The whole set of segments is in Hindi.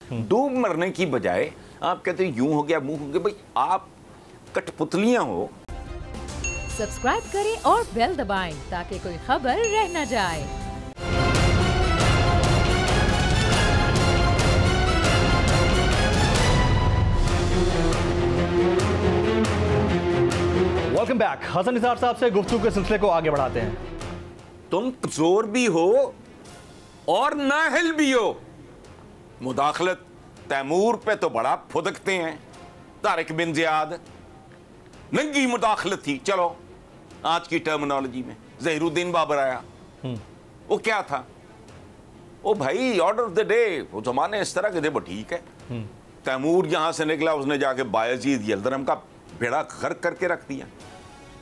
डूब मरने की बजाय आप कहते यूं हो गया मुंह हो गया। भाई आप कठपुतलियां हो। सब्सक्राइब करें और बेल दबाएं ताकि कोई खबर रह न जाए। Welcome back. हसन निसार साहब से गुफ्तगू के सिलसिले को आगे बढ़ाते हैं। तुम कमजोर भी हो और नाहिल भी हो। मुदाखलत तैमूर पे तो बड़ा फुदकते हैं। तारिक बिन जियाद नंगी मुदाखलत थी। चलो आज की टर्मिनोलॉजी में ज़हीरुद्दीन बाबर आया, वो क्या था? ओ भाई ऑर्डर ऑफ द डे, वो जमाने इस तरह के थे। वो ठीक है, तैमूर यहां से निकला, उसने जाके बायजीद यल्दरम का बेड़ा गर्क करके रख दिया।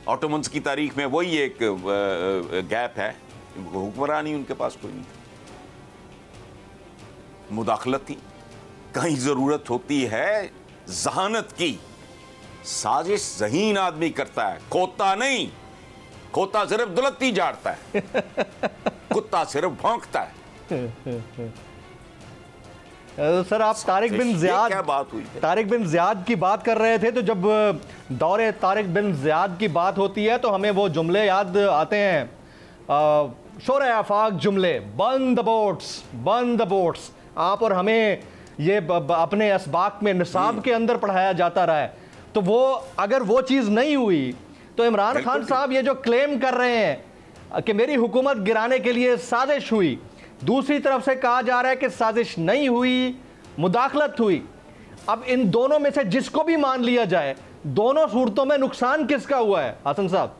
ऑटोमन्स की तारीख में वही एक गैप है, हुक्मरानी उनके पास कोई नहीं। मुदाखलत थी, कहीं जरूरत होती है जहानत की। साजिश ज़हीन आदमी करता है, खोता नहीं। खोता सिर्फ दुलत्ती झाड़ता है, कुत्ता सिर्फ भौंकता है। सर आप तारिक बिन जियाद, क्या बात हुई? तारिक बिन जियाद की बात कर रहे थे, तो जब दौरे तारिक बिन जियाद की बात होती है तो हमें वो जुमले याद आते हैं, शोर आफाक जुमले, बंद बोट्स, बंद बोट्स। आप और हमें ये अपने असबाक में निसाब के अंदर पढ़ाया जाता रहा है। तो वो अगर वो चीज़ नहीं हुई तो इमरान खान साहब ये जो क्लेम कर रहे हैं कि मेरी हुकूमत गिराने के लिए साजिश हुई, दूसरी तरफ से कहा जा रहा है कि साजिश नहीं हुई, मुदाखलत हुई। अब इन दोनों में से जिसको भी मान लिया जाए, दोनों सूरतों में नुकसान किसका हुआ है हसन साहब?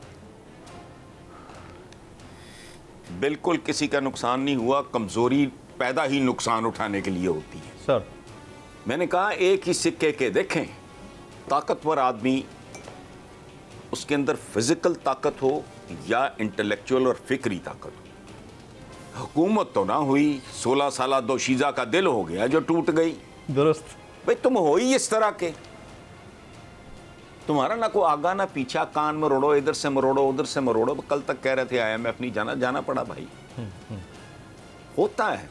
बिल्कुल किसी का नुकसान नहीं हुआ। कमजोरी पैदा ही नुकसान उठाने के लिए होती है। सर मैंने कहा एक ही सिक्के के देखें, ताकतवर आदमी, उसके अंदर फिजिकल ताकत हो या इंटेलेक्चुअल और फिक्री ताकत हो। हुकूमत तो ना हुई, 16 साल दोशीजा का दिल हो गया जो टूट गई। दुरुस्त। भाई तुम हो ही इस तरह के, तुम्हारा ना कोई आगा ना पीछा, कान मरोड़ो, इधर से मरोड़ो उधर से मरोड़ो। कल तक कह रहे थे IMF नहीं जाना पड़ा भाई। होता है,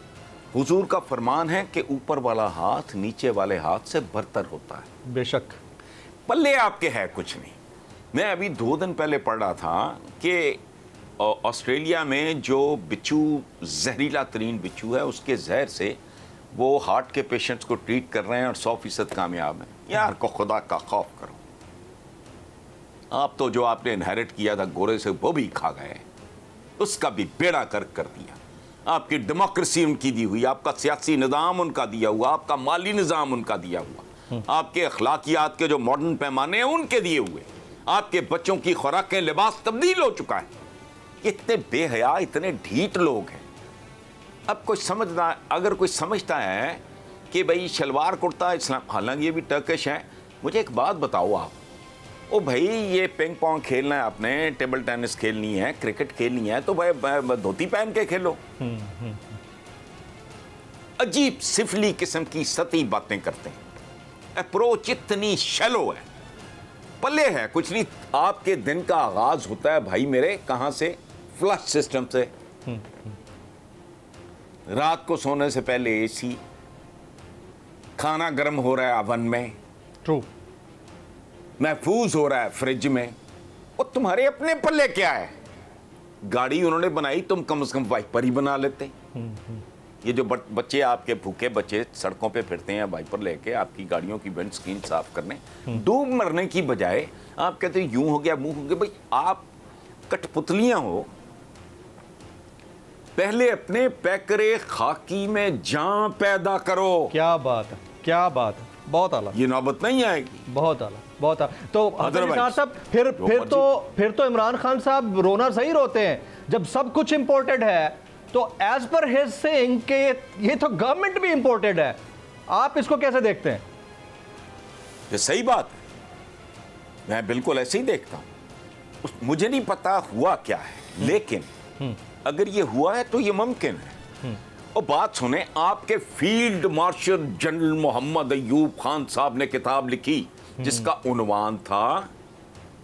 हुजूर का फरमान है कि ऊपर वाला हाथ नीचे वाले हाथ से बरतर होता है। बेशक। पल्ले आपके है कुछ नहीं। मैं अभी 2 दिन पहले पढ़ रहा था कि ऑस्ट्रेलिया में जो बिच्छू, जहरीला तरीन बिच्छू है, उसके जहर से वो हार्ट के पेशेंट्स को ट्रीट कर रहे हैं और 100% कामयाब हैं। यार को खुदा का खौफ करो। आप तो जो आपने इनहेरिट किया था गोरे से वो भी खा गए, उसका भी बेड़ा गर्क कर दिया। आपकी डेमोक्रेसी उनकी दी हुई, आपका सियासी निज़ाम उनका दिया हुआ, आपका माली निज़ाम उनका दिया हुआ, आपके अखलाकियात के जो मॉडर्न पैमाने हैं उनके दिए हुए, आपके बच्चों की खुराकें, लिबास तब्दील हो चुका है। इतने बेहया, इतने ढीठ लोग हैं। अब कोई समझना, अगर कोई समझता है कि भाई शलवार कुर्ता इस्लाम, हालांकि ये भी टर्किश है। मुझे एक बात बताओ आप, ओ भाई ये पिंग पोंग खेलना है आपने, टेबल टेनिस खेलनी है, क्रिकेट खेलनी है, तो भाई धोती पहन के खेलो। अजीब सिफली किस्म की सती बातें करते हैं। अप्रोच इतनी शैलो है, पल्ले है कुछ नहीं। आपके दिन का आगाज होता है भाई मेरे, कहां से? फ्लश सिस्टम से। रात को सोने से पहले AC, खाना गर्म हो रहा है अवन में, ट्रू, महफूज हो रहा है फ्रिज में। और तुम्हारे अपने पल्ले क्या है? गाड़ी उन्होंने बनाई, तुम कम से कम वाइपर ही बना लेते। ये जो बच्चे आपके भूखे बच्चे सड़कों पे फिरते हैं वाइपर लेके आपकी गाड़ियों की विंड स्क्रीन साफ करने, डूब मरने की बजाय आप कहते यूं हो गया मुंह हो गया। भाई आप कठपुतलियां हो। पहले अपने पैकरे खाकी में जान पैदा करो। क्या बात है, क्या बात है, बहुत आला। ये नौबत नहीं आएगी। बहुत आला, बहुत आला। तो साहब फिर तो इमरान खान साहब रोना सही रोते हैं जब सब कुछ इंपोर्टेड है। तो एज पर हिज सेइंग के ये तो गवर्नमेंट भी इंपोर्टेड है। आप इसको कैसे देखते हैं? ये सही बात है, मैं बिल्कुल ऐसे ही देखता हूं। मुझे नहीं पता हुआ क्या है, लेकिन अगर ये हुआ है तो ये मुमकिन है। और बात सुने, आपके field marshal general Mohammad Ayub Khan Sahab ने किताब लिखी जिसका उन्वान था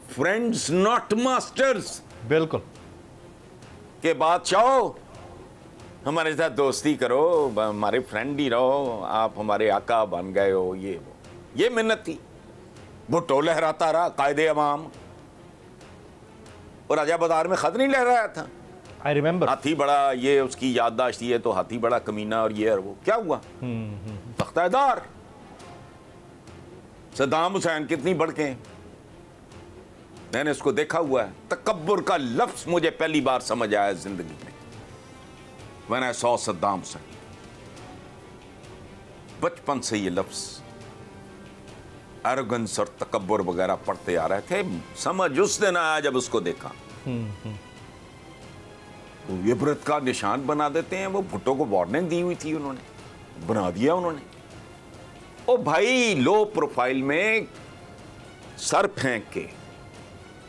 फ्रेंड्स नॉट मास्टर्स। बिल्कुल। के बादशाह हमारे साथ दोस्ती करो, हमारे फ्रेंड ही रहो, आप हमारे आका बन गए हो, ये वो, ये मिन्नत थी। भुट्टो लहराता रहा कायदे अवाम, और राजा बाजार में खत नहीं लहराया था। I remember. हाथी बड़ा, ये उसकी याददाश्त ये तो हाथी बड़ा कमीना और ये और वो, क्या हुआ? तख्तादार सद्दाम हुसैन कितनी बढ़के हैं, मैंने इसको देखा हुआ है। तकब्बुर का लफ्ज मुझे पहली बार समझ आया जिंदगी में, When I saw Saddam Hussain. बचपन से ये लफ्ज एरोगेंस और तकब्बुर वगैरह पढ़ते आ रहे थे, समझ उस दिन आया जब उसको देखा। तो ये इबरत का निशान बना देते हैं। वो भुट्टो को वार्निंग दी हुई थी, उन्होंने बना दिया उन्होंने। ओ भाई, लो प्रोफाइल में सर फेंक के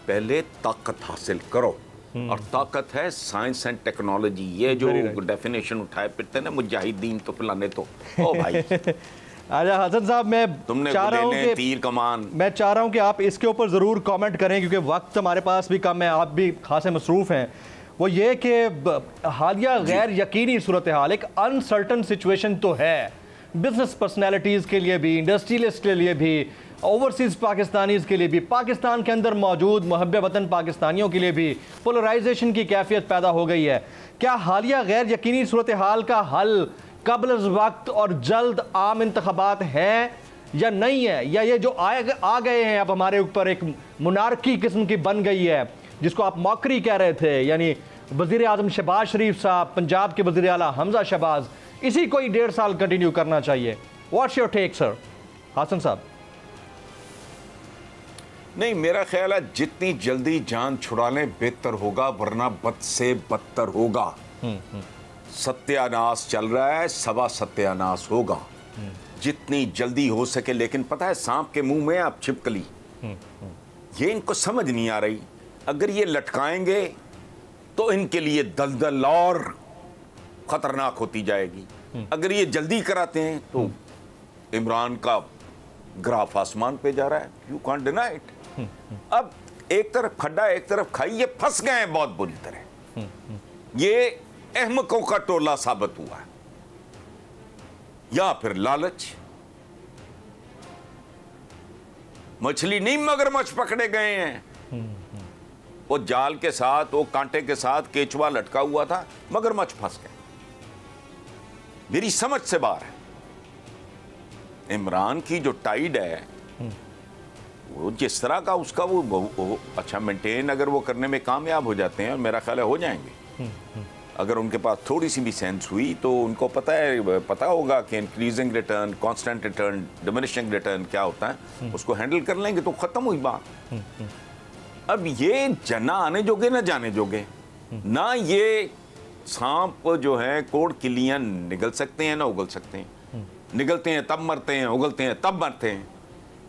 पहले ताकत हासिल करो, और ताकत है साइंस एंड टेक्नोलॉजी। ये जो डेफिनेशन उठाए फिरते ना मुजाहिदीन, तो फलाने तो ओ भाई। अच्छा हसन साहब, मैं तुमने चाह रहा हूं कि तीर कमान, मैं चाह रहा हूं कि आप इसके ऊपर ज़रूर कमेंट करें, क्योंकि वक्त हमारे पास भी कम है, आप भी खासे मसरूफ़ हैं। वो ये कि हालिया गैर यकीनी सूरत हाल, एक अनसर्टन सिचुएशन तो है बिजनेस पर्सनैलिटीज़ के लिए भी, इंडस्ट्रियलिस्ट के लिए भी, ओवरसीज़ पाकिस्तानीज़ के लिए भी, पाकिस्तान के अंदर मौजूद मुहब्बे वतन पाकिस्तानियों के लिए भी पोलराइजेशन की कैफियत पैदा हो गई है। क्या हालिया गैर यकीनी सूरत हाल का हल कबल वक्त और जल्द आम इंतखाबात हैं या नहीं है, या ये जो आ गए हैं अब हमारे ऊपर एक मुनारकी किस्म की बन गई है, जिसको आप मौकरी कह रहे थे, यानी वज़ीर आज़म शहबाज शरीफ साहब, पंजाब के वज़ीर आला हमजा शहबाज, इसी को ही 1.5 साल कंटिन्यू करना चाहिए। What's your take sir Hasan Sahab? नहीं, मेरा ख्याल है जितनी जल्दी जान छुड़ा लें बेहतर होगा, वरना बद से बदतर होगा। सत्यानाश चल रहा है, सवा सत्यानाश होगा जितनी जल्दी हो सके। लेकिन पता है, सांप के मुंह में आप छिपकली, ये इनको समझ नहीं आ रही। अगर ये लटकाएंगे तो इनके लिए दलदल और खतरनाक होती जाएगी। अगर ये जल्दी कराते हैं तो इमरान का ग्राफ आसमान पे जा रहा है, यू कांट डिनाई इट। अब एक तरफ खड्डा एक तरफ खाई, ये फंस गए हैं बहुत बुरी तरह। ये अहमकों का टोला साबित हुआ है, या फिर लालच। मछली नहीं मगरमच्छ पकड़े गए हैं। वो जाल के साथ, वो कांटे के साथ केचुआ लटका हुआ था, मगरमच्छ फंस गए। मेरी समझ से बाहर है। इमरान की जो टाइड है, वो जिस तरह का उसका वो अच्छा मेंटेन अगर वो करने में कामयाब हो जाते हैं, और मेरा ख्याल है हो जाएंगे, अगर उनके पास थोड़ी सी भी सेंस हुई, तो उनको पता होगा कि increasing return, constant return, diminishing return क्या होता है, उसको हैंडल कर लेंगे तो खत्म हुई बात। अब ये जना आने जोगे ना जाने जोगे, ना ये सांप जो है कोड़ किलियां निगल सकते हैं ना उगल सकते हैं। निगलते हैं तब मरते हैं, उगलते हैं तब मरते हैं।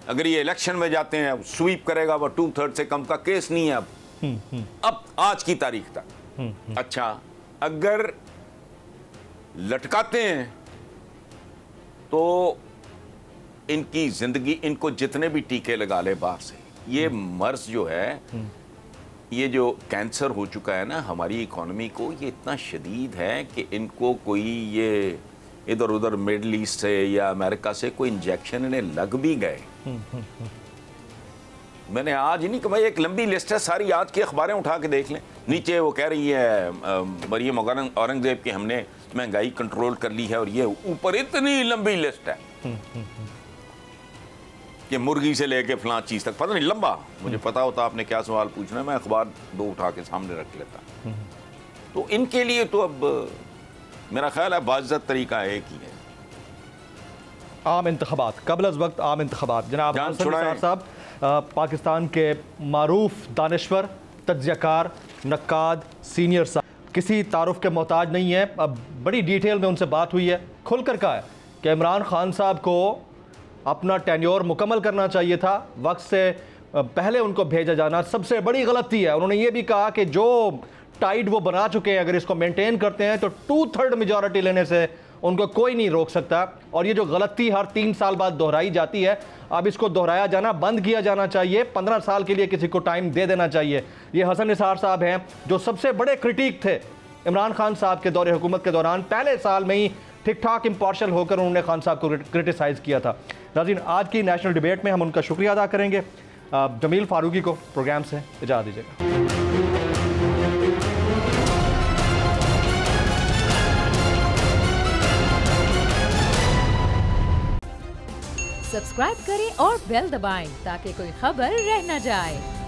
अगर ये इलेक्शन में जाते हैं, स्वीप करेगा, वो 2/3 से कम का केस नहीं है अब आज की तारीख तक। अच्छा, अगर लटकाते हैं तो इनकी जिंदगी, इनको जितने भी टीके लगा ले बाहर से, ये मर्ज जो है, ये जो कैंसर हो चुका है ना हमारी इकोनॉमी को, ये इतना शदीद है कि इनको कोई ये इधर उधर मिडल ईस्ट से या अमेरिका से कोई इंजेक्शन इन्हें लग भी गए। मैंने आज ही नहीं कहा, एक लंबी लिस्ट है, सारी आज की अखबारें उठा के देख लें। नीचे वो कह रही है मरियम औरंगजेब की हमने महंगाई कंट्रोल कर ली है, और ये ऊपर इतनी लंबी लिस्ट है कि मुर्गी से लेके फलां चीज तक, पता नहीं लंबा। मुझे पता होता आपने क्या सवाल पूछना है, मैं अखबार 2 उठा के सामने रख लेता। तो इनके लिए तो अब मेरा ख्याल है बाइज्जत तरीका एक ही है, आम इंतखाबात, कबल अज़ वक्त आम इंतखाबात। जनाब हसन निसार साहब, पाकिस्तान के मारूफ दानिश्वर, तज्ज़ियाकार, नक्काद, सीनियर साहब, किसी तारुफ के मोहताज नहीं है। अब बड़ी डिटेल में उनसे बात हुई है, खुलकर कहा है कि इमरान खान साहब को अपना टेन्योर मुकम्मल करना चाहिए था, वक्त से पहले उनको भेजा जाना सबसे बड़ी गलती है। उन्होंने ये भी कहा कि जो टाइड वो बना चुके हैं, अगर इसको मेंटेन करते हैं तो 2/3 मेजॉरिटी लेने से उनको कोई नहीं रोक सकता। और ये जो गलती हर 3 साल बाद दोहराई जाती है, अब इसको दोहराया जाना बंद किया जाना चाहिए। 15 साल के लिए किसी को टाइम दे देना चाहिए। ये हसन निसार साहब हैं जो सबसे बड़े क्रिटिक थे इमरान खान साहब के दौरे हुकूमत के दौरान पहले साल में ही ठीक ठाक इम्पार्शल होकर उन्होंने खान साहब को क्रिटिसाइज किया था। नाज़रीन, आज की नेशनल डिबेट में हम उनका शुक्रिया अदा करेंगे। जमील फारूकी को प्रोग्राम से इजाज़त दीजिएगा। सब्सक्राइब करें और बेल दबाएं ताकि कोई खबर रह न जाए।